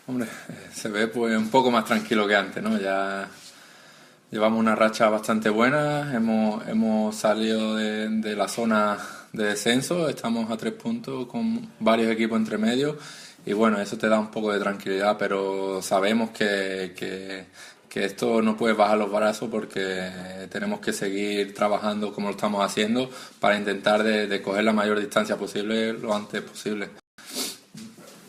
Hombre, se ve pues un poco más tranquilo que antes, ¿no? Ya llevamos una racha bastante buena, hemos salido de la zona de descenso, estamos a 3 puntos con varios equipos entre medio y bueno, eso te da un poco de tranquilidad, pero sabemos que esto no puede bajar los brazos porque tenemos que seguir trabajando como lo estamos haciendo para intentar de coger la mayor distancia posible lo antes posible.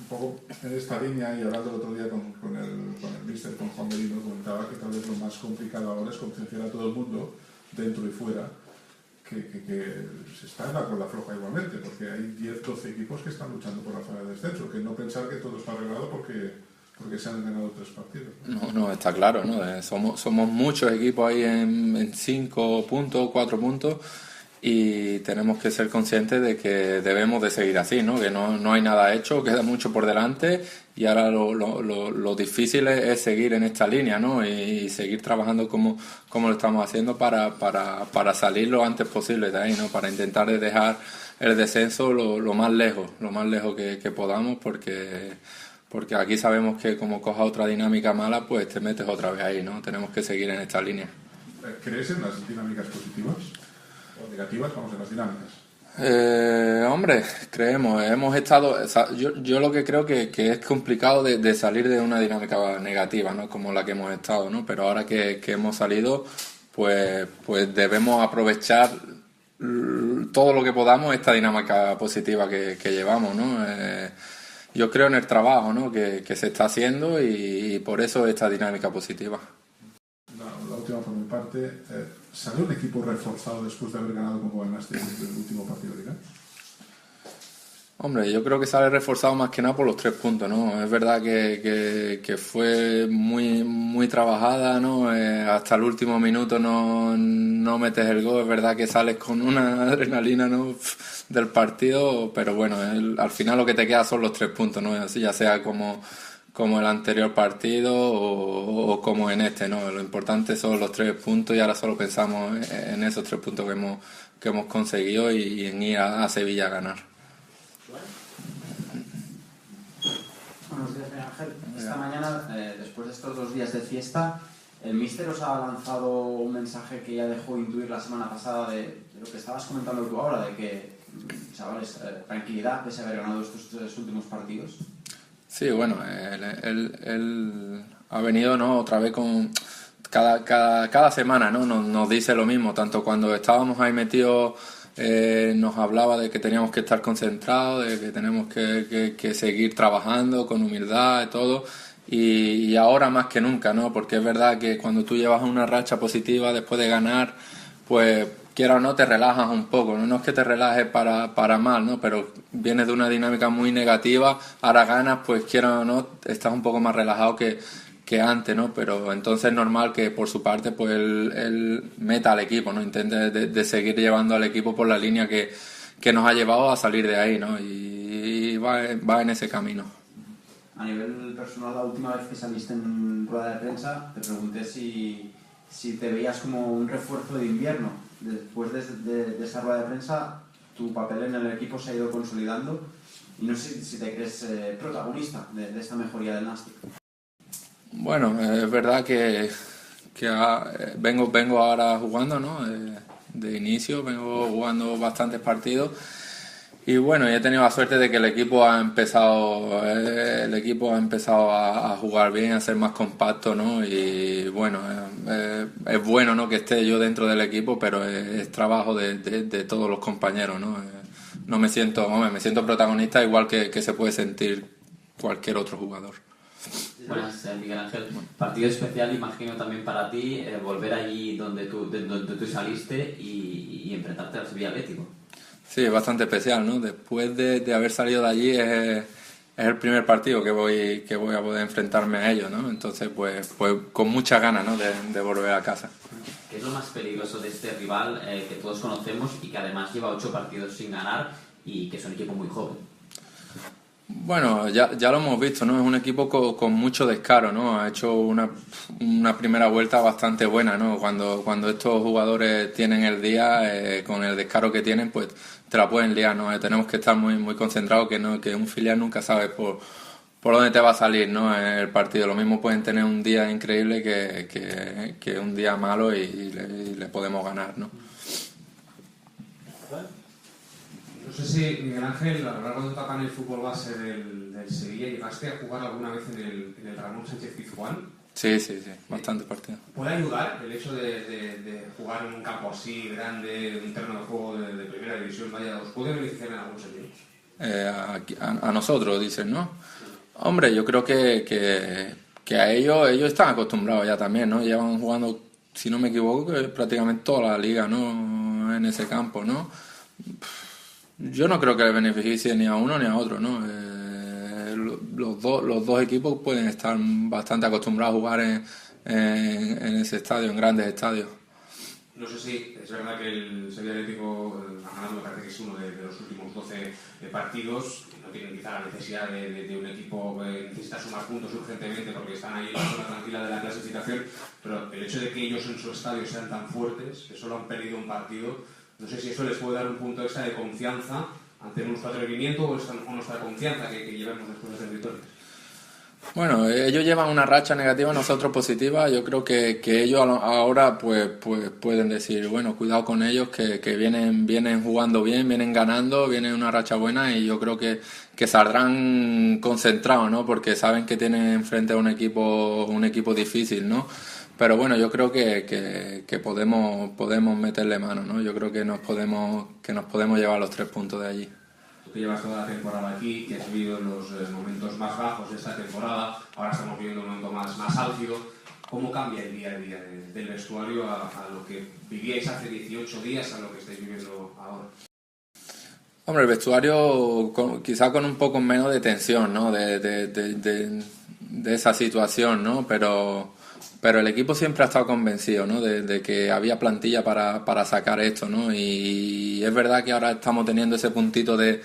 Un poco en esta línea, y hablando el otro día con el míster, con Juan Merino, comentaba que tal vez lo más complicado ahora es concienciar a todo el mundo, dentro y fuera, que se está en la cuerda floja igualmente, porque hay 10-12 equipos que están luchando por la zona de descenso, que no pensar que todo está arreglado porque se han ganado 3 partidos. No, está claro, ¿no? Somos muchos equipos ahí en 5 puntos, 4 puntos y tenemos que ser conscientes de que debemos de seguir así, ¿no? Que no hay nada hecho, queda mucho por delante y ahora lo difícil es seguir en esta línea, ¿no? Y seguir trabajando como lo estamos haciendo para salir lo antes posible de ahí, ¿no? Para intentar de dejar el descenso lo más lejos que podamos porque aquí sabemos que como coja otra dinámica mala, pues te metes otra vez ahí, ¿no? Tenemos que seguir en esta línea. ¿Crees en las dinámicas positivas o negativas? Vamos, en las dinámicas. Hombre, creemos, hemos estado, o sea, yo lo que creo que es complicado de salir de una dinámica negativa, ¿no? Como la que hemos estado, ¿no? Pero ahora que hemos salido, pues debemos aprovechar todo lo que podamos esta dinámica positiva que llevamos, ¿no? Yo creo en el trabajo, ¿no? que se está haciendo y por eso esta dinámica positiva. La última por mi parte, ¿salió un equipo reforzado después de haber ganado como ganaste el último partido de Liga? Hombre, yo creo que sale reforzado más que nada por los 3 puntos, ¿no? Es verdad que fue muy trabajada, ¿no? Hasta el último minuto no metes el gol, es verdad que sales con una adrenalina, ¿no? Del partido, pero bueno, al final lo que te queda son los 3 puntos, ¿no? Así ya sea como el anterior partido o como en este, ¿no? Lo importante son los 3 puntos y ahora solo pensamos en esos 3 puntos que hemos conseguido y en ir a Sevilla a ganar. Buenos días, Miguel Ángel. Esta mañana, después de estos 2 días de fiesta, el míster os ha lanzado un mensaje que ya dejó intuir la semana pasada de lo que estabas comentando tú ahora, de que, chavales, tranquilidad pese a haber ganado estos 3 últimos partidos. Sí, bueno, él ha venido, ¿no? Otra vez con cada semana, ¿no? Nos dice lo mismo, tanto cuando estábamos ahí metidos. Nos hablaba de que teníamos que estar concentrados, de que tenemos que seguir trabajando con humildad y todo, y ahora más que nunca, ¿no? Porque es verdad que cuando tú llevas una racha positiva después de ganar, pues quiera o no te relajas un poco, no es que te relajes para mal, ¿no? Pero vienes de una dinámica muy negativa, ahora ganas, pues quiera o no estás un poco más relajado que antes, ¿no? Pero entonces es normal que por su parte pues él meta al equipo, ¿no? Intente de seguir llevando al equipo por la línea que nos ha llevado a salir de ahí, ¿no? Y va en ese camino. A nivel personal, la última vez que saliste en rueda de prensa, te pregunté si te veías como un refuerzo de invierno. Después de esa rueda de prensa, tu papel en el equipo se ha ido consolidando y no sé si te crees protagonista de esta mejoría del Nàstic. Bueno, es verdad que vengo ahora jugando, ¿no? De inicio, vengo jugando bastantes partidos y bueno, he tenido la suerte de que el equipo ha empezado a jugar bien, a ser más compacto, ¿no? Y bueno, es bueno, ¿no? Que esté yo dentro del equipo, pero es trabajo de todos los compañeros, ¿no? Me siento protagonista igual que se puede sentir cualquier otro jugador. Buenas, Miguel Ángel. Partido especial, imagino, también para ti, volver allí donde tú saliste y enfrentarte al Sevilla Atlético. Sí, es bastante especial, ¿no? Después de haber salido de allí es el primer partido que voy a poder enfrentarme a ellos, ¿no? Entonces, pues con muchas ganas, ¿no? de volver a casa. ¿Qué es lo más peligroso de este rival que todos conocemos y que además lleva 8 partidos sin ganar y que es un equipo muy joven? Bueno, ya lo hemos visto, ¿no? Es un equipo con mucho descaro, ¿no? Ha hecho una primera vuelta bastante buena, ¿no? Cuando estos jugadores tienen el día, con el descaro que tienen, pues te la pueden liar, ¿no? Tenemos que estar muy concentrados, que un filial nunca sabe por dónde te va a salir, ¿no? El partido. Lo mismo pueden tener un día increíble que un día malo y le podemos ganar, ¿no? No sé si, Miguel Ángel, a lo largo de tu etapa en el fútbol base del Sevilla, ¿llegaste a jugar alguna vez en el Ramón Sánchez Pizjuán? Sí, bastante partido. ¿Puede ayudar el hecho de jugar en un campo así, grande, un terreno de juego de primera división? Vaya, ¿os puede beneficiar en algún sentido? A nosotros, dicen, ¿no? Hombre, yo creo que a ellos están acostumbrados ya también, ¿no? Llevan jugando, si no me equivoco, prácticamente toda la liga, ¿no? En ese campo, ¿no? Yo no creo que les beneficie ni a uno ni a otro, ¿no? Los dos equipos pueden estar bastante acostumbrados a jugar en ese estadio, en grandes estadios. No sé si es verdad que el Sevilla Atlético ha ganado, me parece que es uno de los últimos 12 partidos. No tienen quizá la necesidad de un equipo que necesita sumar puntos urgentemente porque están ahí en la zona tranquila de la clasificación, pero el hecho de que ellos en su estadio sean tan fuertes, que solo han perdido un partido, no sé si eso les puede dar un punto extra de confianza ante nuestro atrevimiento o nuestra confianza que llevamos después de hacer victorias. Bueno, ellos llevan una racha negativa, nosotros positiva. Yo creo que ellos ahora pues pueden decir, bueno, cuidado con ellos, que vienen jugando bien, vienen ganando, vienen una racha buena y yo creo que saldrán concentrados, ¿no? Porque saben que tienen enfrente a un equipo difícil, ¿no? Pero bueno, yo creo que podemos meterle mano, ¿no? Yo creo que nos podemos llevar los 3 puntos de allí. Tú que llevas toda la temporada aquí, que has vivido los momentos más bajos de esta temporada, ahora estamos viviendo un momento más álgido. ¿Cómo cambia el día a día del vestuario a lo que vivíais hace 18 días a lo que estáis viviendo ahora? Hombre, el vestuario quizá con un poco menos de tensión, ¿no? De esa situación, ¿no? Pero el equipo siempre ha estado convencido, ¿no? De que había plantilla para sacar esto, ¿no? Y es verdad que ahora estamos teniendo ese puntito de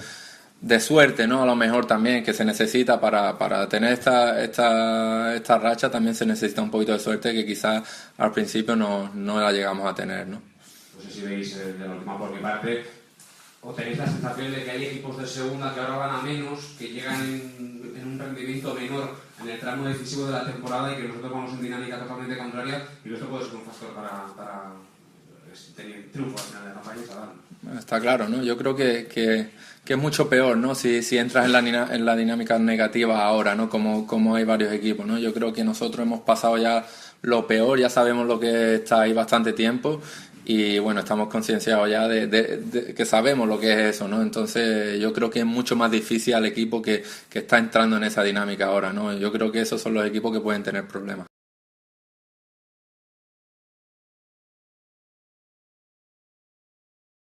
suerte, ¿no? A lo mejor también que se necesita para tener esta racha, también se necesita un poquito de suerte que quizás al principio no la llegamos a tener, ¿no? No sé si veis de la última por mi parte, o tenéis la sensación de que hay equipos de segunda que ahora van a menos, que llegan en un rendimiento menor en el tramo decisivo de la temporada y que nosotros vamos en dinámica totalmente contraria y esto puede ser un factor para tener triunfo al final de la campaña y saberlo. Está claro, ¿no? Yo creo que es mucho peor, ¿no? Si entras en la dinámica negativa ahora, ¿no? Como hay varios equipos, ¿no? Yo creo que nosotros hemos pasado ya lo peor, ya sabemos lo que está ahí bastante tiempo y bueno, estamos concienciados ya de que sabemos lo que es eso, ¿no? Entonces yo creo que es mucho más difícil al equipo que está entrando en esa dinámica ahora, ¿no? Yo creo que esos son los equipos que pueden tener problemas.